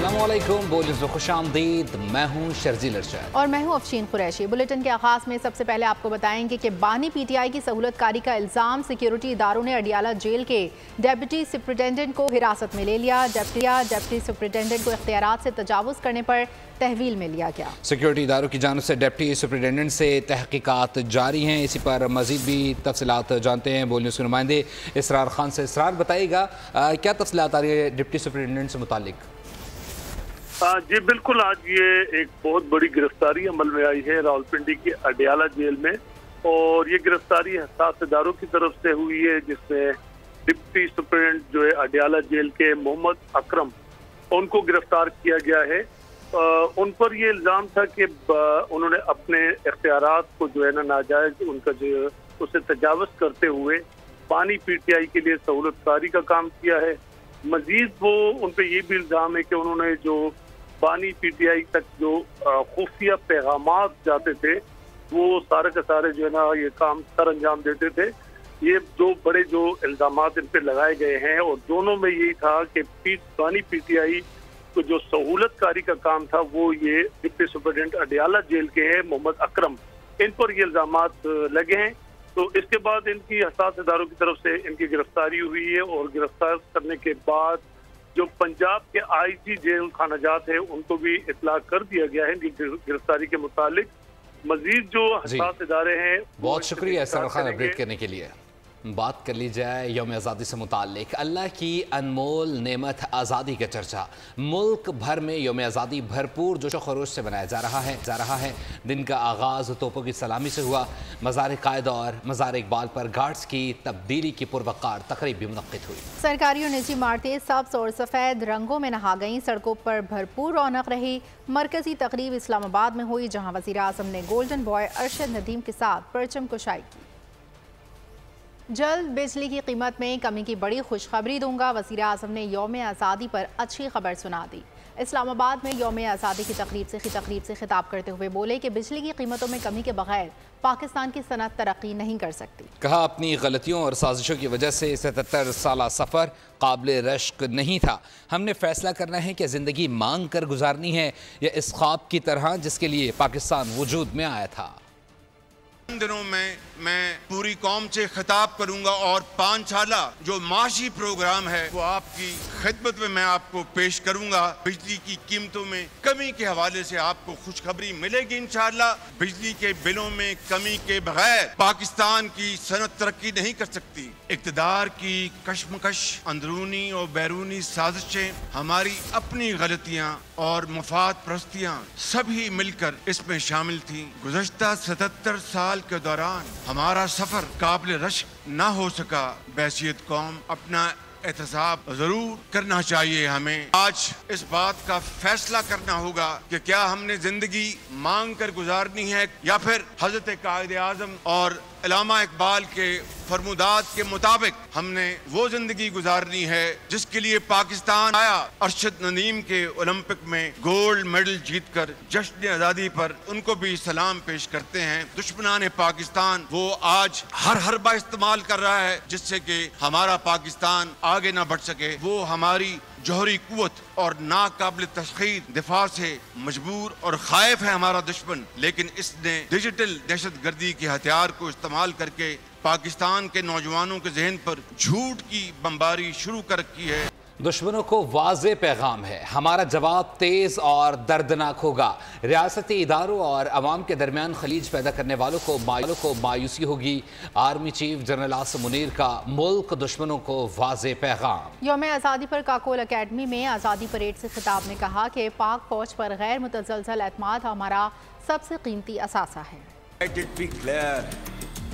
अस्सलामुअलैकुम, बोलिस में खुशामदीद। मैं हूँ शर्जील अरशद और मैं हूँ अफशीन कुरैशी। बुलेटिन के आगाज में सबसे पहले आपको बताएंगे कि बानी पीटीआई की सहूलतकारी का इल्जाम, सिक्योरिटी इदारों ने अडियाला जेल के डेप्यूटी सुपरिटेंडेंट को हिरासत में ले लिया। डेप्यूटी सुपरिटेंडेंट को इख्तियारात से तजावुज़ करने पर तहवील में लिया गया। सिक्योरिटी इदारों की जानिब से डिप्टी सुपरिटेंडेंट से तहकीकात जारी हैं। इसी पर मजीद भी तफसीलात जानते हैं बोल न्यूज़ के नुमाइंदे इसरार खान से। इसरार बताइएगा क्या तफसीलात आ रही है डिप्टी सुपरिटेंडेंट से मुतालिक? जी बिल्कुल, आज ये एक बहुत बड़ी गिरफ्तारी अमल में आई है रावलपिंडी की अडियाला जेल में, और ये गिरफ्तारी हसास इदारों की तरफ से हुई है, जिसमें डिप्टी सुपरिटेंडेंट जो है अडियाला जेल के मोहम्मद अकरम, उनको गिरफ्तार किया गया है। उन पर ये इल्ज़ाम था कि उन्होंने अपने इख्तियारात को जो है ना नाजायज उनका जो उसे तजावज़ करते हुए बानी पीटीआई के लिए सहूलतकारी का काम किया है। मजीद वो उन पर ये भी इल्ज़ाम है कि उन्होंने जो बानी पीटीआई तक जो खुफिया पैगामात जाते थे वो सारे के सारे जो है ना ये काम सर अंजाम देते थे। ये दो बड़े जो इल्ज़ामात इन पे लगाए गए हैं, और दोनों में यही था कि बानी पीटीआई को जो सहूलतकारी का काम था वो ये डिप्टी सुपरिटेंडेंट अडियाला जेल के हैं मोहम्मद अकरम, इन पर ये इल्ज़ामात लगे हैं। तो इसके बाद इनकी हसास इदारों की तरफ से इनकी गिरफ्तारी हुई है, और गिरफ्तार करने के बाद जो पंजाब के आईजी जेल खानाजात है उनको भी इतला कर दिया गया है इनकी गिरफ्तारी के मुतालिक। मजीद जो हसास इदारे हैं, बहुत शुक्रिया इसरार खान अपडेट करने के लिए। बात कर ली जाए यौम आज़ादी से मुताल्लिक। अल्लाह की अनमोल नेमत आज़ादी का चर्चा मुल्क भर में यौम आज़ादी भरपूर जोशो खरोश से मनाया जा रहा है। दिन का आगाज़ तोपों की सलामी से हुआ। मज़ार कायद और मज़ार इकबाल पर गार्ड्स की तब्दीली की पुरवकार तकरीब भी मुनक्किद हुई। सरकारी और निजी इमारतें सब्ज़ और सफ़ेद रंगों में नहा गईं। सड़कों पर भरपूर रौनक रही। मरकज़ी तकरीब इस्लामाबाद में हुई, जहाँ वज़ीर आज़म ने गोल्डन बॉय अरशद नदीम के साथ परचम कुशाई की। जल्द बिजली की कीमत में कमी की बड़ी खुशखबरी दूंगा, वज़ीर आज़म ने यौम आज़ादी पर अच्छी खबर सुना दी। इस्लामाबाद में यौम आज़ादी की तकरीब से खिताब करते हुए बोले कि बिजली की कीमतों में कमी के बगैर पाकिस्तान की सनत तरक्की नहीं कर सकती। कहा अपनी गलतियों और साजिशों की वजह से 77 साल सफ़र काबिल रश्क नहीं था। हमने फैसला करना है कि ज़िंदगी मांग कर गुजारनी है या इस ख्वाब की तरह जिसके लिए पाकिस्तान वजूद में आया था। इन दिनों में मैं पूरी कौम से खिताब करूंगा, और 5 साला जो माशी प्रोग्राम है वो आपकी खिदमत में मैं आपको पेश करूंगा। बिजली की कीमतों में कमी के हवाले से आपको खुशखबरी मिलेगी इंशाअल्लाह। बिजली के बिलों में कमी के बगैर पाकिस्तान की सनत तरक्की नहीं कर सकती। इक़्तिदार की कशमकश, अंदरूनी और बैरूनी साजिशें, हमारी अपनी गलतियां और मुफाद परस्तियां सभी मिलकर इसमें शामिल थी। गुज़श्ता 77 साल के दौरान हमारा सफर काबिल रश्क ना हो सका। बैसियत कौम अपना एहतसाब जरूर करना चाहिए। हमें आज इस बात का फैसला करना होगा कि क्या हमने जिंदगी मांग कर गुजारनी है या फिर हजरत कायद आज़म और अल्लामा इकबाल के फरमुदात के मुताबिक हमने वो जिंदगी गुजारनी है जिसके लिए पाकिस्तान आया। अरशद नदीम के ओलंपिक में गोल्ड मेडल जीतकर जश्न आज़ादी पर उनको भी सलाम पेश करते हैं। दुश्मनान पाकिस्तान वो आज हर हरबा इस्तेमाल कर रहा है जिससे कि हमारा पाकिस्तान आगे ना बढ़ सके। वो हमारी जौहरी कुव्वत और नाकाबिल तस्खीर दिफा से मजबूर और खाइफ है हमारा दुश्मन, लेकिन इसने डिजिटल दहशतगर्दी के हथियार को इस्तेमाल करके पाकिस्तान के नौजवानों के जहन पर झूठ की बमबारी शुरू कर रखी है। दुश्मनों को वाज़े पैगाम है, हमारा जवाब तेज़ और दर्दनाक होगा। रियासती इदारों और अवाम के दरमियान खलीज पैदा करने वालों को मायूसी होगी। Army chief general Asim Munir का मुल्क दुश्मनों को वाज़े पैगाम। यौम आज़ादी पर काकोल अकेडमी में आज़ादी परेड से खिताब में कहा कि पाक फौज पर गैर मुतज़लज़ल एतमाद हमारा सबसे कीमती असासा है।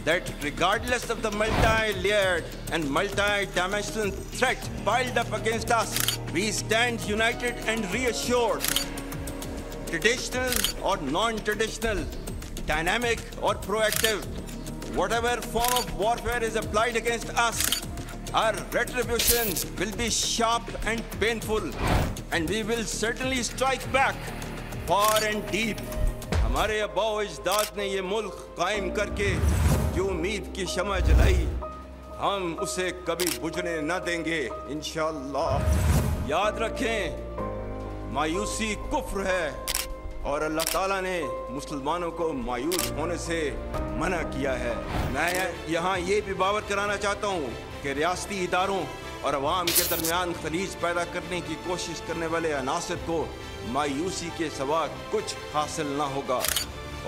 That regardless of the multi-layered and multi-dimensional threat piled up against us, we stand united and reassured. Traditional or non-traditional, dynamic or proactive, whatever form of warfare is applied against us, our retribution will be sharp and painful, and we will certainly strike back far and deep. हमारे आबाओ अजदाद ने ये मुल्क कायम करके जो उम्मीद की शमा जलाई, हम उसे कभी बुझने न देंगे इंशाअल्लाह। याद रखें, मायूसी कुफ्र है और अल्लाह ताला ने मुसलमानों को मायूस होने से मना किया है। मैं यहाँ ये भी बावर कराना चाहता हूँ कि रियासती इदारों और अवाम के दरमियान खलीज पैदा करने की कोशिश करने वाले अनासर को मायूसी के सिवा कुछ हासिल ना होगा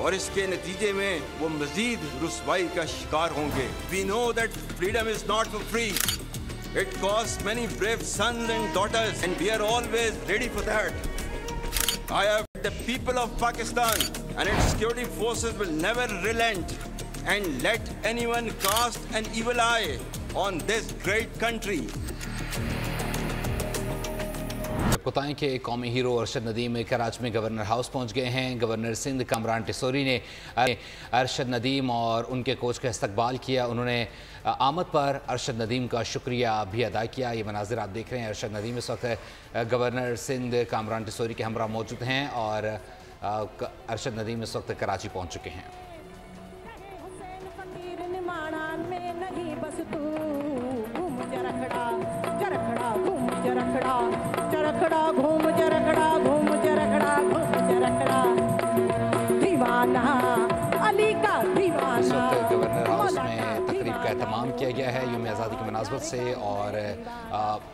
और इसके नतीजे में वो मजीद रुसवाई का शिकार होंगे। We know that freedom is not for free. It costs many brave sons and daughters and we are always ready for that. I have the people of Pakistan and its security forces will never relent and let anyone cast an evil eye on this great country. बताएं कि कौमी hero Arshad Nadeem Karachi में governor house पहुंच गए हैं। Governor Sindh Kamran Tessori ने अरशद नदीम और उनके कोच का इस्तकबाल किया। उन्होंने आमद पर अरशद नदीम का शुक्रिया भी अदा किया। ये मनाजिर आप देख रहे हैं। अरशद नदीम इस वक्त गवर्नर सिंध कामरान टिसोरी के हमरा मौजूद हैं और अरशद नदीम इस वक्त कराची पहुँच चुके हैं। चरखड़ा घूम चरखड़ा घूम चरखड़ा घूम चरखड़ा दीवाना अली का दीवाना। गवर्नर हाउस में तकरीब का एहतमाम किया गया है यौम आज़ादी की मुनासबत से और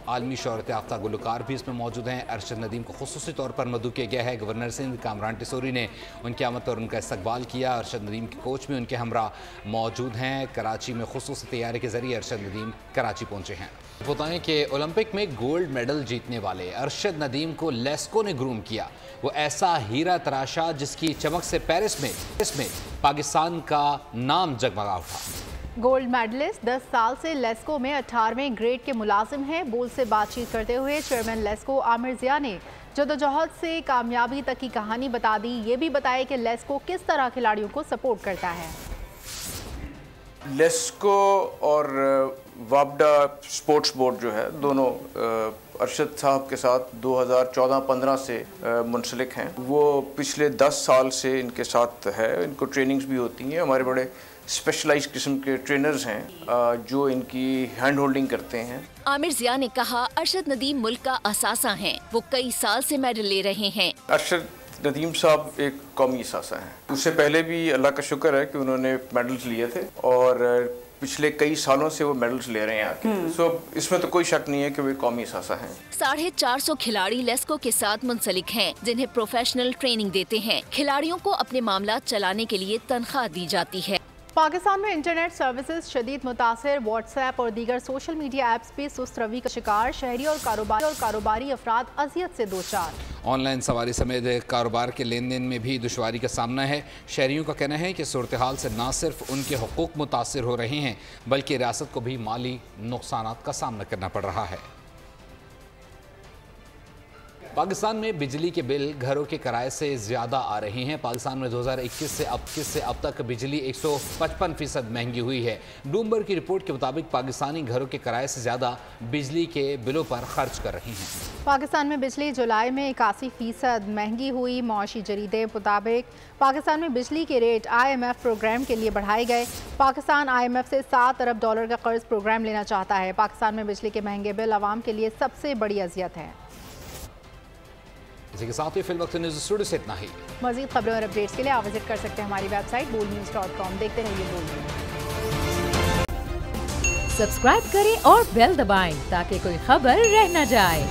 आलमी शोहरत याफ्ता गुलकार भी इसमें मौजूद हैं। अरशद नदीम को खुसूसी तौर पर मदऊ किया गया है। गवर्नर सिंध कामरान टिसोरी ने उनकी आमद पर उनका इस्तकबाल किया। अरशद नदीम के कोच भी उनके हमरा मौजूद हैं। कराची में खुसूसी तैयारी के जरिए अरशद नदीम कराची पहुँचे हैं। बताएं कि ओलंपिक में गोल्ड मेडल जीतने वाले अरशद नदीम को लेस्को ने ग्रूम किया। वो ऐसा हीरा तराशा जिसकी चमक से पेरिस में पाकिस्तान का नाम जगमगा उठा। गोल्ड मेडलिस्ट 10 साल से लेस्को में 18वें ग्रेड के मुलाजिम हैं। बोल से बातचीत करते हुए चेयरमैन लेस्को आमिर जिया ने जदोजहद से कामयाबी तक की कहानी बता दी। ये भी बताया कि लेस्को किस तरह खिलाड़ियों को सपोर्ट करता है। लेस्को और वापडा स्पोर्ट्स बोर्ड जो है दोनों अरशद साहब के साथ 2014-15 से मुंसलिक हैं। वो पिछले 10 साल से इनके साथ है। इनको ट्रेनिंग्स भी होती हैं। हमारे बड़े स्पेशलाइज्ड किस्म के ट्रेनर्स हैं जो इनकी हैंड होल्डिंग करते हैं। आमिर जिया ने कहा अरशद नदीम मुल्क का असासा हैं। वो कई साल से मेडल ले रहे हैं। अरशद नदीम साहब एक कौमी असासा हैं। उससे पहले भी अल्लाह का शुक्र है कि उन्होंने मेडल्स लिए थे और पिछले कई सालों से वो मेडल्स ले रहे हैं आके। सो इसमें तो कोई शक नहीं है कि वो कौमी असासा हैं। 450 खिलाड़ी लेस्को के साथ मुंसलिक हैं जिन्हें प्रोफेशनल ट्रेनिंग देते हैं। खिलाड़ियों को अपने मामला चलाने के लिए तनख्वाह दी जाती है। पाकिस्तान में इंटरनेट सर्विसेज शदीद मुतासिर। व्हाट्सएप और दीगर सोशल मीडिया ऐप्स भी सुस्त रवि का शिकार। शहरी और कारोबारी अफराद अजियत से दो चार। ऑनलाइन सवारी समेत कारोबार के लेन देन में भी दुश्वारी का सामना है। शहरियों का कहना है कि सूरत हाल से न सिर्फ उनके हुकूक मुतासिर हो रहे हैं बल्कि रियासत को भी माली नुकसान का सामना करना पड़ रहा है। पाकिस्तान में बिजली के बिल घरों के किराए से ज़्यादा आ रहे हैं। पाकिस्तान में 2021 से अब तक बिजली 155% महंगी हुई है। ब्लूमबर्ग की रिपोर्ट के मुताबिक पाकिस्तानी घरों के किराए से ज़्यादा बिजली के बिलों पर खर्च कर रहे हैं। पाकिस्तान में बिजली जुलाई में 81% महंगी हुई। मौशी जरीदे मुताबिक पाकिस्तान में बिजली के रेट IMF प्रोग्राम के लिए बढ़ाए गए। पाकिस्तान IMF से $7 अरब का कर्ज प्रोग्राम लेना चाहता है। पाकिस्तान में बिजली के महंगे बिल आवाम के लिए सबसे बड़ी अजियत है। इसी के साथ ही फिल वक्त न्यूज़ स्टूडियो से इतना ही। मज़ीद खबरों और अपडेट्स के लिए आप विजिट कर सकते हैं हमारी वेबसाइट boldnews.com। देखते रहिए बोल्ड न्यूज़। सब्सक्राइब करें और बेल दबाएं ताकि कोई खबर रह न जाए।